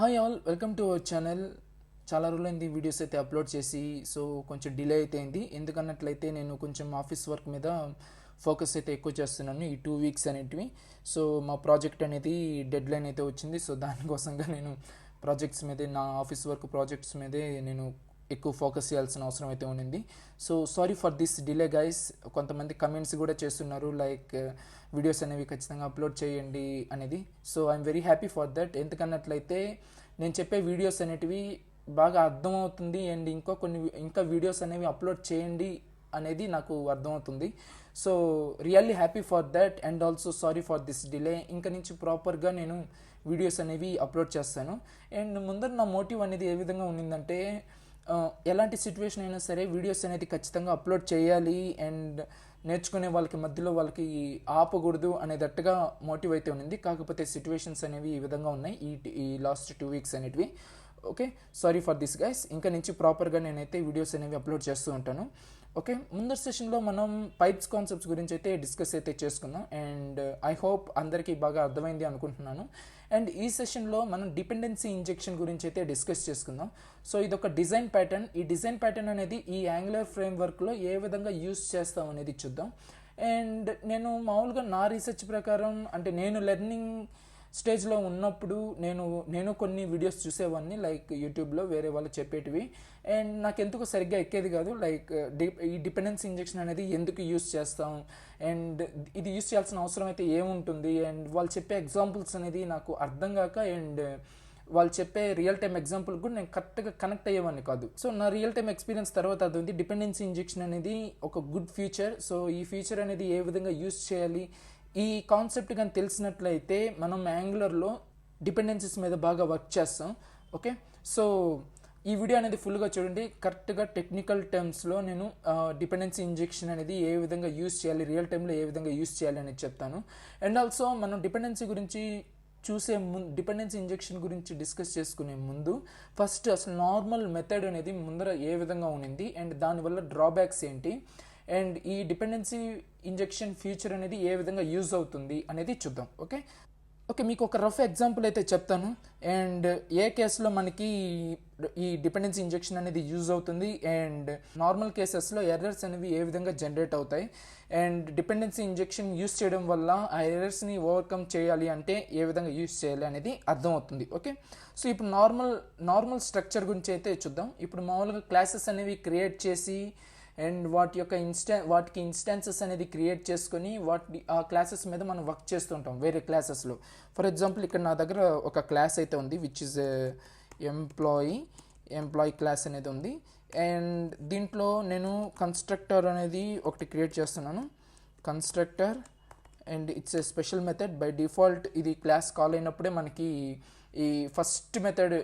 Hi all, welcome to our channel. చాలా రోజులైంది videos అయితే అప్లోడ్ చేసి, సో కొంచెం డిలే అయితే అయింది. ఎందుకన్నట్లయితే నేను కొంచెం ఆఫీస్ వర్క్ మీద ఫోకస్ అయితే ఎక్కువ చేస్తున్నాను ఈ 2 వీక్స్ అనేటివి. సో మా ప్రాజెక్ట్ అనేది డెడ్ లైన్ అయితే వచ్చింది. సో దానికోసంగా నేను ప్రాజెక్ట్స్ మీదే, నా ఆఫీస్ వర్క్ ప్రాజెక్ట్స్ మీదే నేను ఎక్కువ ఫోకస్ చేయాల్సిన అవసరం అయితే ఉండింది. So sorry for this delay guys. కొంతమంది కమెంట్స్ కూడా చేస్తున్నారు లైక్ వీడియోస్ అనేవి ఖచ్చితంగా అప్లోడ్ చేయండి అనేది. So I'm very happy for that. ఎందుకన్నట్లయితే నేను చెప్పే వీడియోస్ అనేటివి బాగా అర్థమవుతుంది అండ్ ఇంకా వీడియోస్ అనేవి అప్లోడ్ చేయండి అనేది నాకు అర్థమవుతుంది. So really happy for that and also sorry for this delay. ఇంకా నుంచి ప్రాపర్గా నేను వీడియోస్ అనేవి అప్లోడ్ చేస్తాను. అండ్ ముందర నా మోటివ్ అనేది ఏ విధంగా ఉండిందంటే, ఎలాంటి సిచ్యువేషన్ అయినా సరే వీడియోస్ అనేది ఖచ్చితంగా అప్లోడ్ చేయాలి అండ్ నేర్చుకునే మధ్యలో వాళ్ళకి ఆపకూడదు అనేటట్టుగా మోటివ్ అయితే ఉంది. కాకపోతే సిచ్యువేషన్స్ అనేవి ఈ విధంగా ఉన్నాయి ఈ లాస్ట్ 2 వీక్స్ అనేటివి. Okay, sorry for this guys. ఇంకా నుంచి ప్రాపర్గా నేనైతే వీడియోస్ అనేవి అప్లోడ్ చేస్తూ ఉంటాను. ఓకే, ముందర సెషన్లో మనం పైప్స్ కాన్సెప్ట్స్ గురించి అయితే డిస్కస్ అయితే చేసుకుందాం అండ్ ఐ హోప్ అందరికీ బాగా అర్థమైంది అనుకుంటున్నాను. అండ్ ఈ సెషన్లో మనం డిపెండెన్సీ ఇంజెక్షన్ గురించి అయితే డిస్కస్ చేసుకుందాం. సో ఇదొక డిజైన్ ప్యాటర్న్. ఈ డిజైన్ ప్యాటర్న్ అనేది ఈ యాంగులర్ ఫ్రేమ్వర్క్లో ఏ విధంగా యూస్ చేస్తాం అనేది చూద్దాం. అండ్ నేను మామూలుగా నా రీసెర్చ్ ప్రకారం, అంటే నేను లెర్నింగ్ స్టేజ్లో ఉన్నప్పుడు నేను కొన్ని వీడియోస్ చూసేవాడిని లైక్ యూట్యూబ్లో వేరే వాళ్ళు చెప్పేటివి. అండ్ నాకు ఎందుకు సరిగ్గా ఎక్కేది కాదు లైక్ ఈ డిపెండెన్సీ ఇంజెక్షన్ అనేది ఎందుకు యూస్ చేస్తాం అండ్ ఇది యూస్ చేయాల్సిన అవసరం అయితే ఏముంటుంది అండ్ వాళ్ళు చెప్పే ఎగ్జాంపుల్స్ అనేది నాకు అర్థం కాక, అండ్ వాళ్ళు చెప్పే రియల్ టైమ్ ఎగ్జాంపుల్ కూడా నేను కరెక్ట్గా కనెక్ట్ అయ్యేవాడిని కాదు. సో నా రియల్ టైమ్ ఎక్స్పీరియన్స్ తర్వాత అది ఉంది, డిపెండెన్సీ ఇంజెక్షన్ అనేది ఒక గుడ్ ఫీచర్. సో ఈ ఫీచర్ అనేది ఏ విధంగా యూస్ చేయాలి, ఈ కాన్సెప్ట్ కానీ తెలిసినట్లయితే మనం యాంగులర్లో డిపెండెన్సీస్ మీద బాగా వర్క్ చేస్తాం. ఓకే, సో ఈ వీడియో అనేది ఫుల్గా చూడండి. కరెక్ట్గా టెక్నికల్ టర్మ్స్లో నేను డిపెండెన్సీ ఇంజెక్షన్ అనేది ఏ విధంగా యూస్ చేయాలి, రియల్ టైంలో ఏ విధంగా యూస్ చేయాలి అనేది చెప్తాను. అండ్ ఆల్సో మనం డిపెండెన్సీ గురించి డిపెండెన్సీ ఇంజెక్షన్ గురించి డిస్కస్ చేసుకునే ముందు ఫస్ట్ అసలు నార్మల్ మెథడ్ అనేది ముందర ఏ విధంగా ఉండింది అండ్ దానివల్ల డ్రాబ్యాక్స్ ఏంటి అండ్ ఈ డిపెండెన్సీ ఇంజెక్షన్ ఫీచర్ అనేది ఏ విధంగా యూజ్ అవుతుంది అనేది చూద్దాం. ఓకే, మీకు ఒక రఫ్ ఎగ్జాంపుల్ అయితే చెప్తాను అండ్ ఏ కేసులో మనకి ఈ డిపెండెన్సీ ఇంజెక్షన్ అనేది యూజ్ అవుతుంది అండ్ నార్మల్ కేసెస్లో ఎర్రర్స్ అనేవి ఏ విధంగా జనరేట్ అవుతాయి అండ్ డిపెండెన్సీ ఇంజెక్షన్ యూజ్ చేయడం వల్ల ఆ ఎర్రర్స్ని ఓవర్కమ్ చేయాలి అంటే ఏ విధంగా యూజ్ చేయాలి అనేది అర్థమవుతుంది. ఓకే, సో ఇప్పుడు నార్మల్ స్ట్రక్చర్ గురించి అయితే చూద్దాం. ఇప్పుడు మామూలుగా క్లాసెస్ అనేవి క్రియేట్ చేసి అండ్ వాటికి ఇన్స్టాన్సెస్ అనేది క్రియేట్ చేసుకొని ఆ క్లాసెస్ మీద మనం వర్క్ చేస్తుంటాం వేరే క్లాసెస్లో. ఫర్ ఎగ్జాంపుల్ ఇక్కడ నా దగ్గర ఒక క్లాస్ అయితే ఉంది విచ్ ఇస్ ఎంప్లాయీ క్లాస్ అనేది ఉంది అండ్ దీంట్లో నేను కన్స్ట్రక్టర్ అనేది ఒకటి క్రియేట్ చేస్తున్నాను. Constructor and it's a special method. By default ఇది క్లాస్ కాల్ అయినప్పుడే మనకి ఈ ఫస్ట్ మెథడ్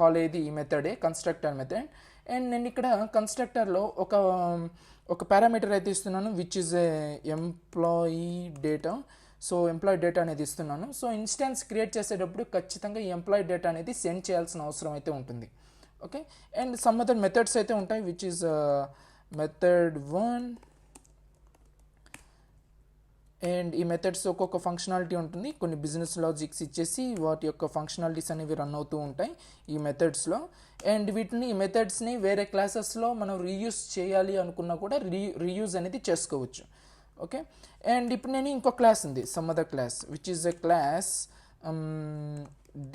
కాల్ అయ్యేది ఈ మెథడే, కన్స్ట్రక్టర్ మెథడ్. అండ్ నేను ఇక్కడ కన్స్ట్రక్టర్లో ఒక పారామీటర్ అయితే ఇస్తున్నాను which is employee data. So employee data అనేది ఇస్తున్నాను. సో ఇన్స్టాన్స్ క్రియేట్ చేసేటప్పుడు ఖచ్చితంగా ఈ ఎంప్లాయీ డేటా అనేది సెండ్ చేయాల్సిన అవసరం అయితే ఉంటుంది. Okay, and some other methods అయితే ఉంటాయి విచ్ ఇస్ మెథడ్ 1 అండ్ ఈ మెథడ్స్ ఒక్కొక్క ఫంక్షనాలిటీ ఉంటుంది. కొన్ని బిజినెస్ లాజిక్స్ ఇచ్చేసి వాటి యొక్క ఫంక్షనాలిటీస్ అనేవి రన్ అవుతూ ఉంటాయి ఈ మెథడ్స్లో. అండ్ ఈ మెథడ్స్ని వేరే క్లాసెస్లో మనం రీయూజ్ చేయాలి అనుకున్నా కూడా రీయూజ్ అనేది చేసుకోవచ్చు. ఓకే, అండ్ ఇప్పుడు నేను ఇంకో క్లాస్ ఉంది, some other class which is a class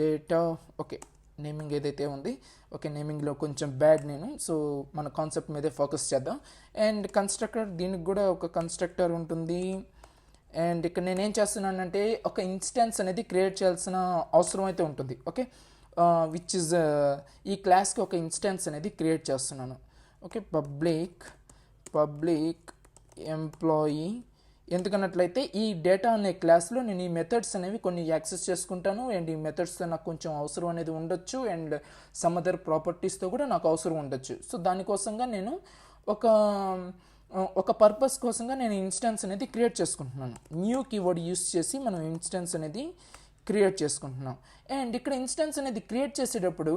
data. Okay, naming ఏదైతే ఉంది, ఓకే నేమింగ్లో కొంచెం బ్యాడ్ నేను. సో మన కాన్సెప్ట్ మీదే ఫోకస్ చేద్దాం. అండ్ కన్స్ట్రక్టర్, దీనికి కూడా ఒక కన్స్ట్రక్టర్ ఉంటుంది. అండ్ ఇక్కడ నేనేం చేస్తున్నానంటే ఒక ఇన్స్టాన్స్ అనేది క్రియేట్ చేయాల్సిన అవసరం అయితే ఉంటుంది. ఓకే, విచ్ ఇస్ ఈ క్లాస్కి ఒక ఇన్స్టాన్స్ అనేది క్రియేట్ చేస్తున్నాను. Okay, public employee. ఎందుకన్నట్లయితే ఈ డేటా అనే క్లాస్లో నేను ఈ మెథడ్స్ అనేవి కొన్ని యాక్సెస్ చేసుకుంటాను అండ్ ఈ మెథడ్స్తో నాకు కొంచెం అవసరం అనేది ఉండొచ్చు అండ్ సమ్ అదర్ ప్రాపర్టీస్తో కూడా నాకు అవసరం ఉండొచ్చు. సో దానికోసంగా నేను ఒక పర్పస్ కోసంగా నేను ఇన్స్టాన్స్ అనేది క్రియేట్ చేసుకుంటున్నాను. న్యూ కీవర్డ్ యూస్ చేసి మనం ఇన్స్టాన్స్ అనేది క్రియేట్ చేసుకుంటున్నాం. అండ్ ఇక్కడ ఇన్స్టాన్స్ అనేది క్రియేట్ చేసేటప్పుడు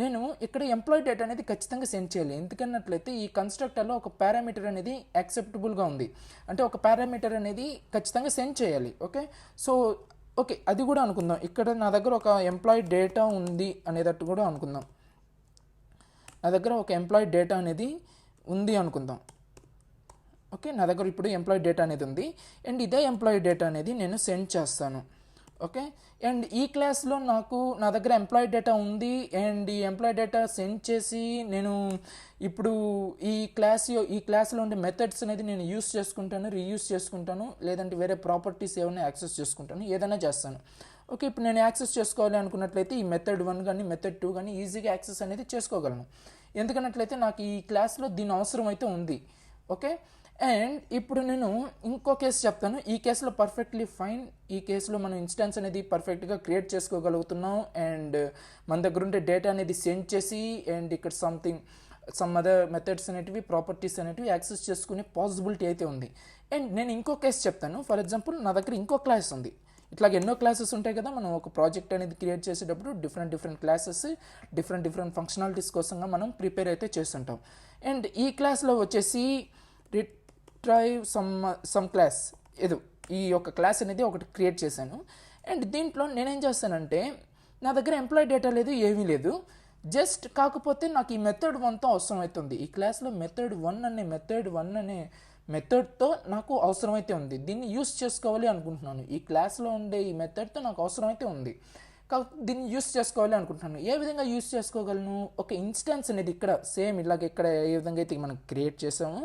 నేను ఇక్కడ ఎంప్లాయీ డేటా అనేది ఖచ్చితంగా సెండ్ చేయాలి. ఎందుకన్నట్లయితే ఈ కన్స్ట్రక్టర్లో ఒక పారామీటర్ అనేది యాక్సెప్టబుల్గా ఉంది, అంటే ఒక పారామీటర్ అనేది ఖచ్చితంగా సెండ్ చేయాలి. ఓకే, సో ఓకే, అది కూడా అనుకుందాం. ఇక్కడ నా దగ్గర ఒక ఎంప్లాయీ డేటా ఉంది అనేటట్టు కూడా అనుకుందాం. నా దగ్గర ఒక ఎంప్లాయీ డేటా అనేది ఉంది అనుకుందాం. ఓకే, నా దగ్గర ఇప్పుడు ఎంప్లాయీ డేటా అనేది ఉంది అండ్ ఇదే ఎంప్లాయీ డేటా అనేది నేను సెండ్ చేస్తాను. ఓకే, అండ్ ఈ క్లాస్లో నా దగ్గర ఎంప్లాయీ డేటా ఉంది అండ్ ఈ ఎంప్లాయీ డేటా సెండ్ చేసి నేను ఇప్పుడు ఈ క్లాస్లో ఉండే మెథడ్స్ అనేది నేను యూస్ చేసుకుంటాను, రీయూస్ చేసుకుంటాను, లేదంటే వేరే ప్రాపర్టీస్ ఏమైనా యాక్సెస్ చేసుకుంటాను, ఏదైనా చేస్తాను. ఓకే, ఇప్పుడు నేను యాక్సెస్ చేసుకోవాలి అనుకున్నట్లయితే ఈ మెథడ్ 1 కానీ మెథడ్ 2 కానీ ఈజీగా యాక్సెస్ అనేది చేసుకోగలను. ఎందుకన్నట్లయితే నాకు ఈ క్లాస్లో దీని అవసరం అయితే ఉంది. ఓకే, అండ్ ఇప్పుడు నేను ఇంకో కేసు చెప్తాను. ఈ కేసులో పర్ఫెక్ట్లీ ఫైన్. ఈ కేసులో మనం ఇన్స్టాన్స్ అనేది పర్ఫెక్ట్గా క్రియేట్ చేసుకోగలుగుతున్నాం అండ్ మన దగ్గర ఉండే డేటా అనేది సెండ్ చేసి అండ్ ఇక్కడ సమ్ అదర్ మెథడ్స్ అనేటివి, ప్రాపర్టీస్ అనేటివి యాక్సెస్ చేసుకునే పాసిబిలిటీ అయితే ఉంది. అండ్ నేను ఇంకో కేసు చెప్తాను. ఫర్ ఎగ్జాంపుల్ నా దగ్గర ఇంకో క్లాస్ ఉంది. ఇట్లాగ ఎన్నో క్లాసెస్ ఉంటాయి కదా, మనం ఒక ప్రాజెక్ట్ అనేది క్రియేట్ చేసేటప్పుడు డిఫరెంట్ క్లాసెస్ డిఫరెంట్ ఫంక్షనాలిటీస్ కోసంగా మనం ప్రిపేర్ అయితే చేస్తుంటాం. అండ్ ఈ క్లాస్లో వచ్చేసి రిట్రైవ్ సమ్ క్లాస్ ఏదో ఈ యొక్క క్లాస్ అనేది ఒకటి క్రియేట్ చేశాను. అండ్ దీంట్లో నేనేం చేస్తానంటే నా దగ్గర ఎంప్లాయీ డేటా లేదు, ఏమీ లేదు. జస్ట్ కాకపోతే నాకు ఈ మెథడ్ 1తో అవసరం అవుతుంది. ఈ క్లాస్లో మెథడ్ 1 అనే మెథడ్తో నాకు అవసరమైతే ఉంది. దీన్ని యూస్ చేసుకోవాలి అనుకుంటున్నాను. ఈ క్లాస్లో ఉండే ఈ మెథడ్తో నాకు అవసరమైతే ఉంది, దీన్ని యూస్ చేసుకోవాలి అనుకుంటున్నాను. ఏ విధంగా యూస్ చేసుకోగలను? ఒక ఇన్స్టాన్స్ అనేది ఇక్కడ సేమ్ ఇలాగ ఇక్కడ ఏ విధంగా అయితే మనం క్రియేట్ చేసాము,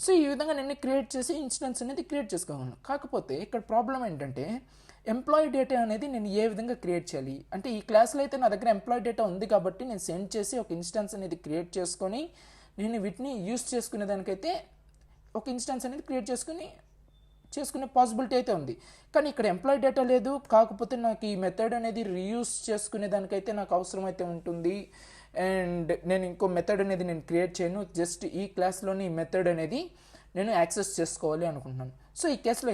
సో ఈ విధంగా నేను క్రియేట్ చేసి ఇన్స్టాన్స్ అనేది క్రియేట్ చేసుకోగలను. కాకపోతే ఇక్కడ ప్రాబ్లం ఏంటంటే ఎంప్లాయీ డేటా అనేది నేను ఏ విధంగా క్రియేట్ చేయాలి అంటే, ఈ క్లాస్లో అయితే నా దగ్గర ఎంప్లాయీ డేటా ఉంది కాబట్టి నేను సెండ్ చేసి ఒక ఇన్స్టాన్స్ అనేది క్రియేట్ చేసుకొని నేను వీటిని యూస్ చేసుకునే దానికైతే ఒక ఇన్స్టాన్స్ అనేది క్రియేట్ చేసుకునే పాసిబిలిటీ అయితే ఉంది. కానీ ఇక్కడ ఎంప్లాయీ డేటా లేదు, కాకపోతే నాకు ఈ మెథడ్ అనేది రీయూస్ చేసుకునే దానికైతే నాకు అవసరం అయితే ఉంటుంది. అండ్ నేను ఇంకో మెథడ్ అనేది నేను క్రియేట్ చేయను, జస్ట్ ఈ క్లాస్లోని ఈ మెథడ్ అనేది నేను యాక్సెస్ చేసుకోవాలి అనుకుంటున్నాను. సో ఈ కేసులో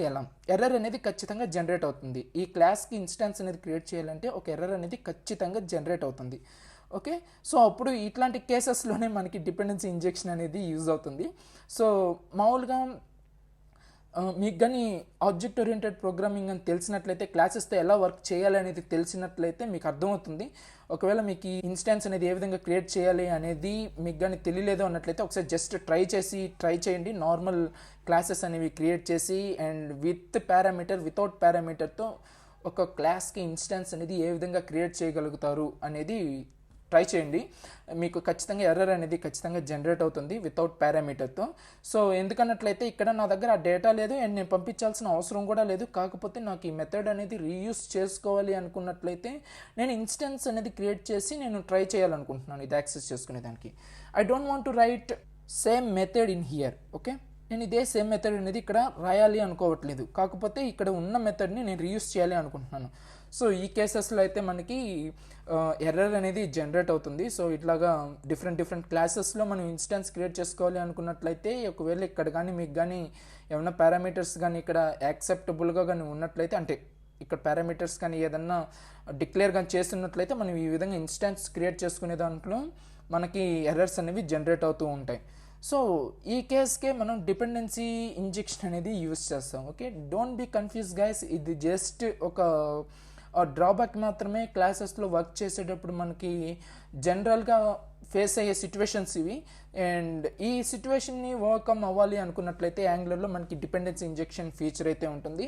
ఎర్రర్ అనేది ఖచ్చితంగా జనరేట్ అవుతుంది. ఈ క్లాస్కి ఇన్స్టాన్స్ అనేది క్రియేట్ చేయాలంటే ఒక ఎర్రర్ అనేది ఖచ్చితంగా జనరేట్ అవుతుంది. ఓకే, సో అప్పుడు ఇట్లాంటి కేసెస్లోనే మనకి డిపెండెన్సీ ఇంజెక్షన్ అనేది యూజ్ అవుతుంది. సో మామూలుగా మీకు కానీ ఆబ్జెక్ట్ ఓరియంటెడ్ ప్రోగ్రామింగ్ అని తెలిసినట్లయితే, క్లాసెస్తో ఎలా వర్క్ చేయాలి అనేది తెలిసినట్లయితే మీకు అర్థమవుతుంది. ఒకవేళ మీకు ఈ ఇన్స్టాన్స్ అనేది ఏ విధంగా క్రియేట్ చేయాలి అనేది మీకు కానీ తెలియలేదు అన్నట్లయితే ఒకసారి జస్ట్ ట్రై చేయండి. నార్మల్ క్లాసెస్ అనేవి క్రియేట్ చేసి అండ్ వితౌట్ పారామీటర్తో ఒక క్లాస్కి ఇన్స్టాన్స్ అనేది ఏ విధంగా క్రియేట్ చేయగలుగుతారు అనేది ట్రై చేయండి. మీకు ఖచ్చితంగా ఎర్రర్ అనేది ఖచ్చితంగా జనరేట్ అవుతుంది వితౌట్ పారామీటర్తో. సో ఎందుకన్నట్లయితే ఇక్కడ నా దగ్గర ఆ డేటా లేదు అండ్ నేను పంపించాల్సిన అవసరం కూడా లేదు. కాకపోతే నాకు ఈ మెథడ్ అనేది రీయూస్ చేసుకోవాలి అనుకున్నట్లయితే నేను ఇన్స్టెన్స్ అనేది క్రియేట్ చేసి నేను ట్రై చేయాలనుకుంటున్నాను ఇది యాక్సెస్ చేసుకునేదానికి. I don't want to write same method in here. Okay, నేను ఇదే సేమ్ మెథడ్ అనేది ఇక్కడ రాయాలి అనుకోవట్లేదు, కాకపోతే ఇక్కడ ఉన్న మెథడ్ని నేను రీయూస్ చేయాలి అనుకుంటున్నాను. సో ఈ కేసెస్లో అయితే మనకి ఎర్రర్ అనేది జనరేట్ అవుతుంది. సో ఇట్లాగా డిఫరెంట్ క్లాసెస్లో మనం ఇన్స్టాన్స్ క్రియేట్ చేసుకోవాలి అనుకున్నట్లయితే ఒకవేళ ఇక్కడ కానీ మీకు కానీ ఏమైనా పారామీటర్స్ కానీ ఇక్కడ యాక్సెప్టబుల్గా కానీ ఉన్నట్లయితే, అంటే ఇక్కడ పారామీటర్స్ కానీ ఏదన్నా డిక్లేర్ కానీ చేస్తున్నట్లయితే మనం ఈ విధంగా ఇన్స్టాన్స్ క్రియేట్ చేసుకునే దాంట్లో మనకి ఎర్రర్స్ అనేవి జనరేట్ అవుతూ ఉంటాయి. సో ఈ కేస్కే మనం డిపెండెన్సీ ఇంజెక్షన్ అనేది యూజ్ చేస్తాం. Okay, don't be confuse guys, ఇది జస్ట్ ఒక డ్రాబ్యాక్ మాత్రమే. క్లాసెస్లో వర్క్ చేసేటప్పుడు మనకి జనరల్గా ఫేస్ అయ్యే సిచ్యువేషన్స్ ఇవి. అండ్ ఈ సిచ్యువేషన్ని ఓవర్కమ్ అవ్వాలి అనుకున్నట్లయితే యాంగులర్లో మనకి డిపెండెన్సీ ఇంజెక్షన్ ఫీచర్ అయితే ఉంటుంది.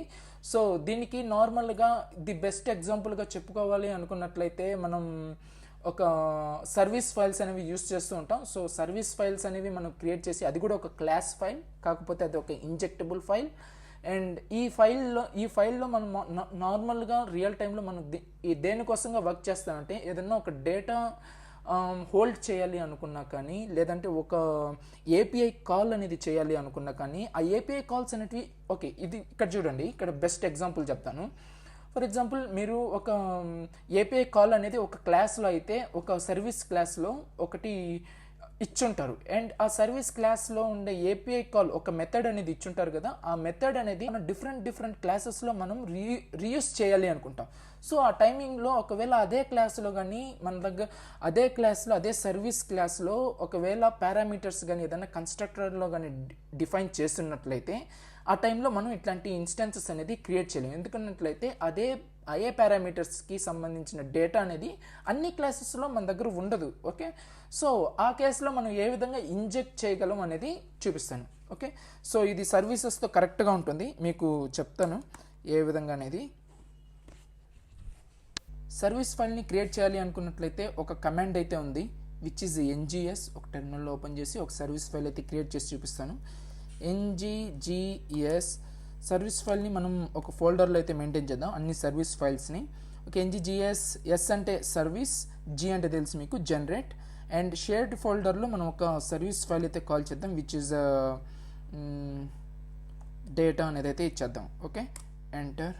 సో దీనికి నార్మల్గా ది బెస్ట్ ఎగ్జాంపుల్గా చెప్పుకోవాలి అనుకున్నట్లయితే మనం ఒక సర్వీస్ ఫైల్స్ అనేవి యూస్ చేస్తూ ఉంటాం. సో సర్వీస్ ఫైల్స్ అనేవి మనం క్రియేట్ చేసి, అది కూడా ఒక క్లాస్ ఫైల్, కాకపోతే అది ఒక ఇంజెక్టబుల్ ఫైల్. అండ్ ఈ ఫైల్లో మనం నార్మల్గా రియల్ టైంలో మనం దేనికోసంగా వర్క్ చేస్తామంటే ఏదన్నా ఒక డేటా హోల్డ్ చేయాలి అనుకున్నా కానీ, లేదంటే ఒక ఏపీఐ కాల్ అనేది చేయాలి అనుకున్నా కానీ, ఆ ఏపీఐ కాల్స్ అనేటివి ఓకే, ఇది ఇక్కడ చూడండి, ఇక్కడ బెస్ట్ ఎగ్జాంపుల్ చెప్తాను. ఫర్ ఎగ్జాంపుల్ మీరు ఒక ఏపీఐ కాల్ అనేది ఒక క్లాస్లో అయితే ఒక సర్వీస్ క్లాస్లో ఒకటి ఇచ్చుంటారు. అండ్ ఆ సర్వీస్ క్లాస్లో ఉండే ఏపీఐ కాల్ ఒక మెథడ్ అనేది ఇచ్చుంటారు కదా, ఆ మెథడ్ అనేది మనం డిఫరెంట్ క్లాసెస్లో మనం రీయూస్ చేయాలి అనుకుంటాం. సో ఆ టైమింగ్లో ఒకవేళ అదే క్లాస్లో కానీ మన దగ్గర అదే సర్వీస్ క్లాస్లో ఒకవేళ పారామీటర్స్ కానీ ఏదైనా కన్స్ట్రక్టర్లో కానీ డిఫైన్ చేస్తున్నట్లయితే ఆ టైంలో మనం ఇట్లాంటి ఇన్స్టాన్సెస్ అనేది క్రియేట్ చేయలేము. ఎందుకన్నట్లయితే ఏ పారామీటర్స్కి సంబంధించిన డేటా అనేది అన్ని క్లాసెస్లో మన దగ్గర ఉండదు. ఓకే, సో ఆ కేసులో మనం ఏ విధంగా ఇంజెక్ట్ చేయగలం అనేది చూపిస్తాను. ఓకే, సో ఇది సర్వీసెస్తో కరెక్ట్గా ఉంటుంది, మీకు చెప్తాను ఏ విధంగా అనేది. సర్వీస్ ఫైల్ని క్రియేట్ చేయాలి అనుకున్నట్లయితే ఒక కమాండ్ అయితే ఉంది, విచ్ ఈజ్ NGS. ఒక టెర్మినల్లో ఓపెన్ చేసి ఒక సర్వీస్ ఫైల్ అయితే క్రియేట్ చేసి చూపిస్తాను. NGGS సర్వీస్ ఫైల్ని మనం ఒక ఫోల్డర్లో అయితే మెయింటైన్ చేద్దాం, అన్ని సర్వీస్ ఫైల్స్ని. ఓకే, NGGS, S అంటే సర్వీస్, G అంటే తెలుసు మీకు జనరేట్, అండ్ షేర్డ్ ఫోల్డర్లో మనం ఒక సర్వీస్ ఫైల్ అయితే కాల్ చేద్దాం, విచ్ ఈజ్ డేటా అనేది అయితే ఇచ్చేద్దాం. Okay, enter.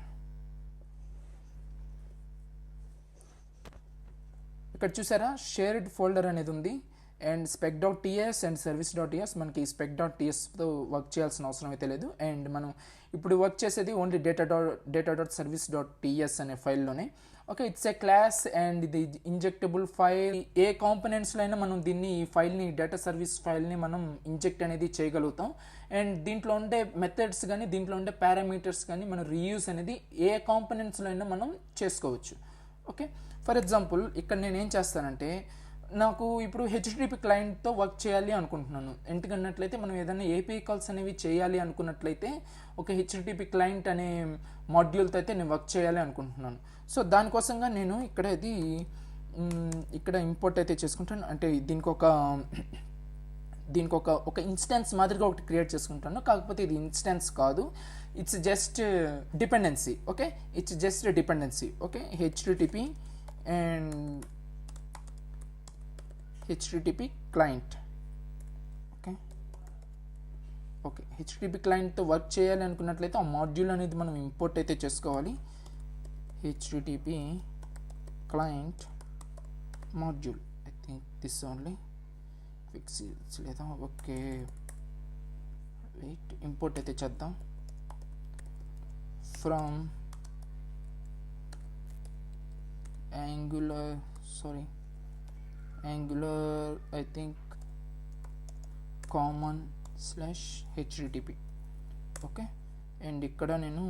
ఇక్కడ చూసారా షేర్డ్ ఫోల్డర్ అనేది ఉంది, అండ్ spec.ts అండ్ service.ts. మనకి spec.tsతో వర్క్ చేయాల్సిన అవసరం అయితే లేదు, అండ్ మనం ఇప్పుడు వర్క్ చేసేది ఓన్లీ data.service.ts అనే ఫైల్లోనే. Okay, it's a class and ఇది ఇంజెక్టబుల్ ఫైల్. ఏ కాంపోనెంట్స్లో అయినా మనం దీన్ని ఈ ఫైల్ని డేటా సర్వీస్ ఫైల్ని మనం ఇంజెక్ట్ అనేది చేయగలుగుతాం, అండ్ దీంట్లో ఉండే మెథడ్స్ కానీ దీంట్లో ఉండే పారామీటర్స్ కానీ మనం రీయూస్ అనేది ఏ కాంపోనెంట్స్లో అయినా మనం చేసుకోవచ్చు. ఓకే, ఫర్ ఎగ్జాంపుల్ ఇక్కడ నేను ఏం చేస్తానంటే, నాకు ఇప్పుడు HTTP క్లయింట్తో వర్క్ చేయాలి అనుకుంటున్నాను. ఎందుకన్నట్లయితే మనం ఏదైనా API కాల్స్ అనేవి చేయాలి అనుకున్నట్లయితే ఒక HTTP క్లయింట్ అనే మాడ్యూల్తో అయితే నేను వర్క్ చేయాలి అనుకుంటున్నాను. సో దానికోసంగా నేను ఇక్కడ ఇంపోర్ట్ అయితే చేసుకుంటాను, అంటే దీనికి ఒక ఇన్స్టెన్స్ మాదిరిగా ఒకటి క్రియేట్ చేసుకుంటాను. కాకపోతే ఇది ఇన్స్టెన్స్ కాదు, it's just dependency. Okay, it's just dependency. Okay, HTTP and HTTP client. Okay, HTTP క్లయింట్తో వర్క్ చేయాలి అనుకున్నట్లయితే ఆ మాడ్యూల్ అనేది మనం ఇంపోర్ట్ అయితే చేసుకోవాలి. HTTP client module, I think this only fix లేదా. ఓకే, వెయిట్, ఇంపోర్ట్ అయితే చేద్దాం from Angular, I think common/HTTP. Okay, and ఇక్కడ నేను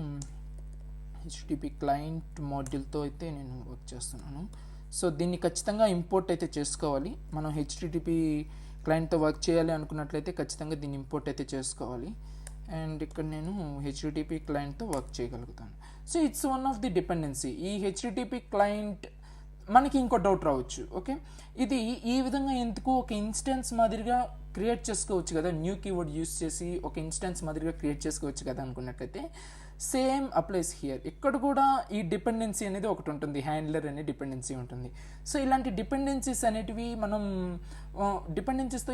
HTTP క్లయింట్ మాడ్యూల్తో అయితే నేను వర్క్ చేస్తున్నాను. సో దీన్ని ఖచ్చితంగా ఇంపోర్ట్ అయితే చేసుకోవాలి. మనం HTTP క్లయింట్తో వర్క్ చేయాలి అనుకున్నట్లయితే ఖచ్చితంగా దీన్ని ఇంపోర్ట్ అయితే చేసుకోవాలి, అండ్ ఇక్కడ నేను HTTP క్లయింట్తో వర్క్ చేయగలుగుతాను. So it's one of the dependency. ఈ HTTP క్లయింట్ మనకి ఇంకో డౌట్ రావచ్చు. ఓకే, ఇది ఈ విధంగా ఎందుకు ఒక ఇన్స్టెన్స్ మాదిరిగా క్రియేట్ చేసుకోవచ్చు కదా, న్యూ కీవర్డ్ యూస్ చేసి ఒక ఇన్స్టెన్స్ మాదిరిగా క్రియేట్ చేసుకోవచ్చు కదా అనుకున్నట్లయితే, సేమ్ అప్లైస్ హియర్. ఇక్కడ కూడా ఈ డిపెండెన్సీ అనేది ఒకటి ఉంటుంది, హ్యాండ్లర్ అనే డిపెండెన్సీ ఉంటుంది. సో ఇలాంటి డిపెండెన్సీస్ అనేటివి మనం డిపెండెన్సీస్తో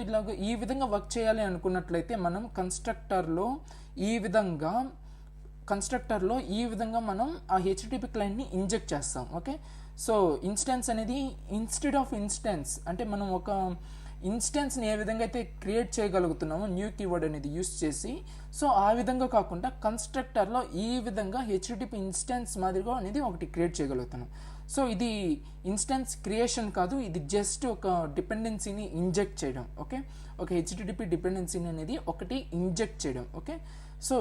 ఈ విధంగా వర్క్ చేయాలి అనుకున్నట్లయితే మనం కన్స్ట్రక్టర్లో ఈ విధంగా మనం ఆ HTTP క్లయింట్ని ఇంజెక్ట్ చేస్తాం. ఓకే, సో ఇన్స్టెన్స్ అనేది ఇన్స్టెడ్ ఆఫ్ ఇన్స్టెన్స్, అంటే మనం ఒక ఇన్స్టెన్స్ని ఏ విధంగా అయితే క్రియేట్ చేయగలుగుతున్నామో న్యూ కీవర్డ్ అనేది యూస్ చేసి, సో ఆ విధంగా కాకుండా కన్స్ట్రక్టర్లో ఈ విధంగా HTTP ఇన్స్టెన్స్ మాదిరిగా అనేది ఒకటి క్రియేట్ చేయగలుగుతున్నాం. సో ఇది ఇన్స్టెన్స్ క్రియేషన్ కాదు, ఇది జస్ట్ ఒక డిపెండెన్సీని ఇంజెక్ట్ చేయడం. ఓకే, ఒక HTTP డిపెండెన్సీని అనేది ఒకటి ఇంజెక్ట్ చేయడం. ఓకే, సో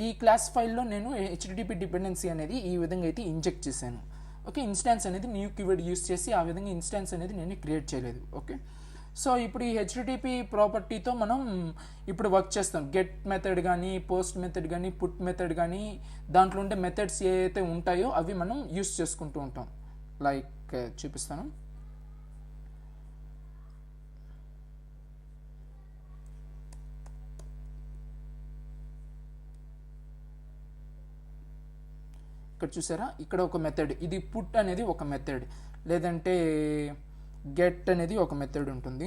ఈ క్లాస్ ఫైల్లో నేను HTTP డిపెండెన్సీ అనేది ఈ విధంగా అయితే ఇంజెక్ట్ చేశాను. ఓకే, ఇన్స్టాన్స్ అనేది న్యూ కీవర్డ్ యూస్ చేసి ఆ విధంగా ఇన్స్టాన్స్ అనేది నేను క్రియేట్ చేయలేదు. ఓకే, సో ఇప్పుడు ఈ HTTP ప్రాపర్టీతో మనం ఇప్పుడు వర్క్ చేస్తాం. గెట్ మెథడ్ కానీ, పోస్ట్ మెథడ్ కానీ, పుట్ మెథడ్ కానీ, దాంట్లో ఉండే మెథడ్స్ ఏవైతే ఉంటాయో అవి మనం యూస్ చేసుకుంటూ ఉంటాం. లైక్ చూపిస్తాను. ఇక్కడ చూసారా, ఇక్కడ ఒక మెథడ్, ఇది పుట్ అనేది ఒక మెథడ్, లేదంటే గెట్ అనేది ఒక మెథడ్ ఉంటుంది.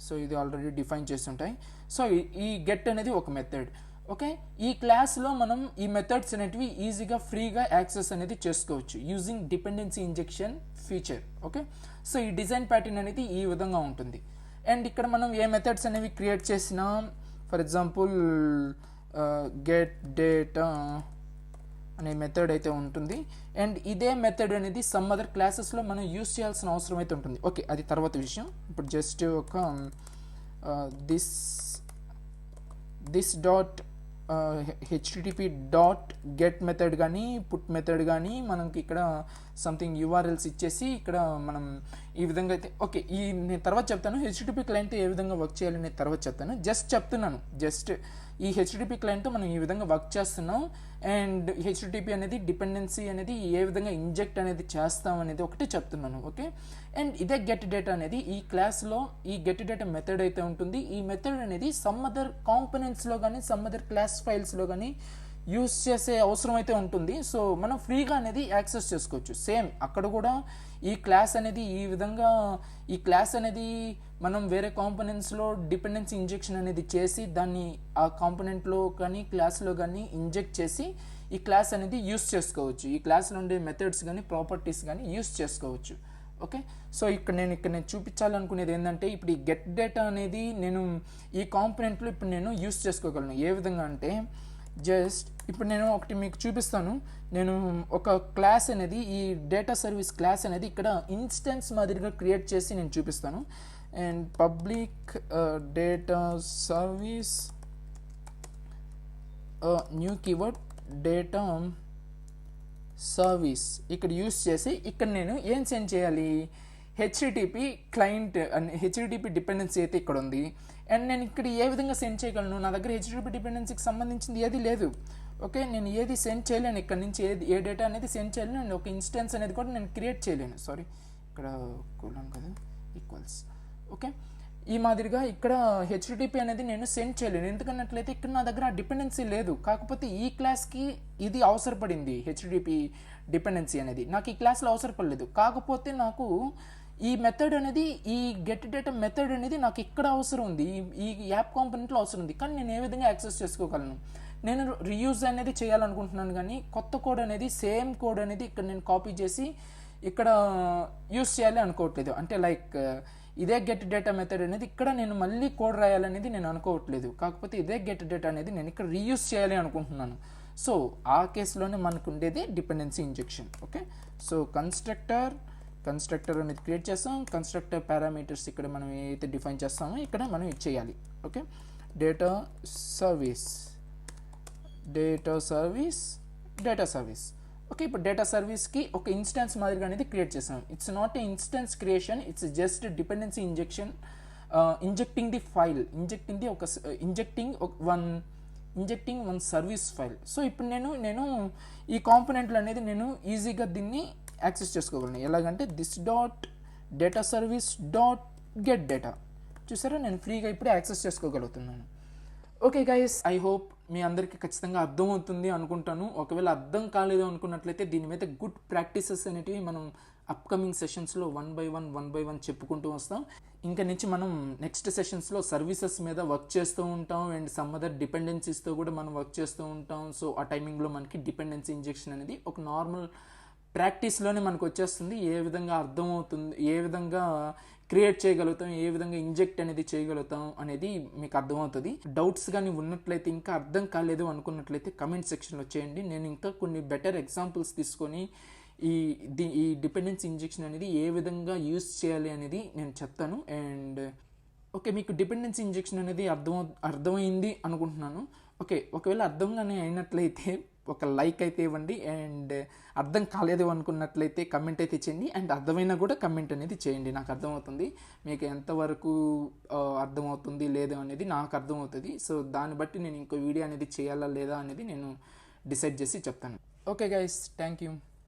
సో ఇది ఆల్రెడీ డిఫైన్ చేసి ఉంటాయి. సో ఈ గెట్ అనేది ఒక మెథడ్. ఓకే, ఈ క్లాస్లో మనం ఈ మెథడ్స్ అనేటివి ఈజీగా ఫ్రీగా యాక్సెస్ అనేది చేసుకోవచ్చు using dependency injection feature. Okay, so ఈ డిజైన్ ప్యాటర్న్ అనేది ఈ విధంగా ఉంటుంది. అండ్ ఇక్కడ మనం ఏ మెథడ్స్ అనేవి క్రియేట్ చేసినా, ఫర్ ఎగ్జాంపుల్ గెట్ డేటా అనే మెథడ్ అయితే ఉంటుంది, అండ్ ఇదే మెథడ్ అనేది సమ్ అదర్ క్లాసెస్లో మనం యూస్ చేయాల్సిన అవసరం అయితే ఉంటుంది. ఓకే, అది తర్వాత విషయం. ఇప్పుడు జస్ట్ ఒక this dot HTTP dot get method కానీ పుట్ మెథడ్ కానీ మనకి ఇక్కడ సంథింగ్ యూఆర్ఎల్స్ ఇచ్చేసి ఇక్కడ మనం ఈ విధంగా అయితే ఓకే నేను తర్వాత చెప్తాను. హెచ్టిటిపి క్లయింట్తో ఏ విధంగా వర్క్ చేయాలి నేను తర్వాత చెప్తాను. జస్ట్ చెప్తున్నాను, జస్ట్ ఈ హెచ్టిటిపి క్లయింట్తో మనం ఈ విధంగా వర్క్ చేస్తున్నాం అండ్ హెచ్టిటిపి అనేది డిపెండెన్సీ అనేది ఏ విధంగా ఇంజెక్ట్ అనేది చేస్తాం అనేది ఒకటే చెప్తున్నాను. ఓకే, అండ్ ఇదే గెట్ డేటా అనేది ఈ క్లాస్లో ఈ గెట్ డేటా మెథడ్ అయితే ఉంటుంది. ఈ మెథడ్ అనేది సమ్ అదర్ కాంపోనెంట్స్లో కానీ సమ్ అదర్ క్లాస్ ఫైల్స్లో కానీ యూస్ చేసే అవసరం అయితే ఉంటుంది. సో మనం ఫ్రీగా అనేది యాక్సెస్ చేసుకోవచ్చు. సేమ్ అక్కడ కూడా ఈ క్లాస్ అనేది ఈ విధంగా ఈ క్లాస్ అనేది మనం వేరే కాంపోనెంట్స్లో డిపెండెన్సీ ఇంజెక్షన్ అనేది చేసి దాన్ని ఆ కాంపోనెంట్లో కానీ క్లాస్లో కానీ ఇంజెక్ట్ చేసి ఈ క్లాస్ అనేది యూస్ చేసుకోవచ్చు. ఈ క్లాస్లో ఉండే మెథడ్స్ కానీ ప్రాపర్టీస్ కానీ యూస్ చేసుకోవచ్చు. ఓకే, సో ఇక్కడ నేను చూపించాలనుకునేది ఏంటంటే ఇప్పుడు ఈ గెట్ డేటా అనేది నేను ఈ కాంపోనెంట్లో ఇప్పుడు నేను యూస్ చేసుకోగలను. ఏ విధంగా అంటే జస్ట్ ఇప్పుడు నేను ఒకటి మీకు చూపిస్తాను. నేను ఒక క్లాస్ అనేది ఈ డేటా సర్వీస్ క్లాస్ అనేది ఇక్కడ ఇన్స్టెన్స్ మాదిరిగా క్రియేట్ చేసి నేను చూపిస్తాను. And public data service new keyword data service ఇక్కడ యూస్ చేసి ఇక్కడ నేను ఏం సెండ్ చేయాలి, హెచ్టిటిపి క్లయింట్ హెచ్టిటిపి డిపెండెన్సీ అయితే ఇక్కడ ఉంది. అండ్ నేను ఇక్కడ ఏ విధంగా సెండ్ చేయగలను, నా దగ్గర హెచ్టిటిపి డిపెండెన్సీకి సంబంధించింది ఏది లేదు. ఓకే, నేను ఏది సెండ్ చేయలేను, ఇక్కడ నుంచి ఏ డేటా అనేది సెండ్ చేయలేను. నేను ఒక ఇన్స్టెన్స్ అనేది కూడా నేను క్రియేట్ చేయలేను. సారీ, ఇక్కడ కోలన్ కదా ఈక్వల్స్. ఓకే, ఈ మాదిరిగా ఇక్కడ హెచ్టిటిపి అనేది నేను సెండ్ చేయలేను. ఎందుకన్నట్లయితే ఇక్కడ నా దగ్గర డిపెండెన్సీ లేదు. కాకపోతే ఈ క్లాస్కి ఇది అవసరపడింది, హెచ్టిటిపి డిపెండెన్సీ అనేది నాకు ఈ క్లాస్లో అవసరపడలేదు. కాకపోతే నాకు ఈ మెథడ్ అనేది ఈ గెట్ డేటా మెథడ్ అనేది నాకు ఇక్కడ అవసరం ఉంది, ఈ యాప్ కాంపోనెంట్లో అవసరం ఉంది. కానీ నేను ఏ విధంగా యాక్సెస్ చేసుకోగలను, నేను రీయూజ్ అనేది చేయాలనుకుంటున్నాను. కానీ కొత్త కోడ్ అనేది సేమ్ కోడ్ అనేది ఇక్కడ నేను కాపీ చేసి ఇక్కడ యూస్ చేయాలి అనుకోవట్లేదు. అంటే లైక్ ఇదే గెట్ డేటా మెథడ్ అనేది ఇక్కడ నేను మళ్ళీ కోడ్ రాయాలనేది నేను అనుకోవట్లేదు. కాకపోతే ఇదే గెట్ డేటా అనేది నేను ఇక్కడ రీయూస్ చేయాలి అనుకుంటున్నాను. సో ఆ కేసులోనే మనకు ఉండేది dependency injection. Okay, so constructor అనేది క్రియేట్ చేస్తాం. కన్స్ట్రక్టర్ పారామీటర్స్ ఇక్కడ మనం ఏదైతే డిఫైన్ చేస్తామో ఇక్కడ మనం ఇచ్చేయాలి. Okay, data service. ఓకే, ఇప్పుడు డేటా సర్వీస్కి ఒక ఇన్స్టెన్స్ మాదిరిగా అనేది క్రియేట్ చేసాం. It's not a instance creation, it's just dependency injection, injecting the file, injecting one service file. So ఇప్పుడు నేను ఈ కాంపోనెంట్లు అనేది నేను ఈజీగా దీన్ని యాక్సెస్ చేసుకోగలను. ఎలాగంటే this dot data service dot get data. చూసారా, నేను ఫ్రీగా ఇప్పుడు యాక్సెస్ చేసుకోగలుగుతున్నాను. ఓకే గైస్, ఐ హోప్ మీ అందరికీ ఖచ్చితంగా అర్థమవుతుంది అనుకుంటాను. ఒకవేళ అర్థం కాలేదు అనుకున్నట్లయితే దీని మీద గుడ్ ప్రాక్టీసెస్ అనేటివి మనం అప్కమింగ్ సెషన్స్లో వన్ బై వన్ చెప్పుకుంటూ వస్తాం. ఇంకా నుంచి మనం నెక్స్ట్ సెషన్స్లో సర్వీసెస్ మీద వర్క్ చేస్తూ ఉంటాం అండ్ సమ్ అదర్ డిపెండెన్సీస్తో కూడా మనం వర్క్ చేస్తూ ఉంటాం. సో ఆ టైమింగ్లో మనకి డిపెండెన్సీ ఇంజెక్షన్ అనేది ఒక నార్మల్ ప్రాక్టీస్లోనే మనకు వచ్చేస్తుంది. ఏ విధంగా అర్థమవుతుంది, ఏ విధంగా క్రియేట్ చేయగలుగుతాం, ఏ విధంగా ఇంజెక్ట్ అనేది చేయగలుగుతాం అనేది మీకు అర్థమవుతుంది. డౌట్స్ కానీ ఉన్నట్లయితే, ఇంకా అర్థం కాలేదు అనుకున్నట్లయితే కమెంట్ సెక్షన్లో చేయండి. నేను ఇంకా కొన్ని బెటర్ ఎగ్జాంపుల్స్ తీసుకొని ఈ డిపెండెన్సీ ఇంజెక్షన్ అనేది ఏ విధంగా యూస్ చేయాలి అనేది నేను చెప్తాను. అండ్ ఓకే, మీకు డిపెండెన్సీ ఇంజెక్షన్ అనేది అర్థమైంది అనుకుంటున్నాను. ఓకే, ఒకవేళ అర్థంగానే అయినట్లయితే ఒక లైక్ అయితే ఇవ్వండి. అండ్ అర్థం కాలేదు అనుకున్నట్లయితే కమెంట్ అయితే చేయండి. అండ్ అర్థమైనా కూడా కమెంట్ అనేది చేయండి. నాకు అర్థమవుతుంది మీకు ఎంతవరకు అర్థమవుతుంది లేదు అనేది నాకు అర్థమవుతుంది. సో దాన్ని బట్టి నేను ఇంకో వీడియో అనేది చేయాలా లేదా అనేది నేను డిసైడ్ చేసి చెప్తాను. Okay guys, thank you.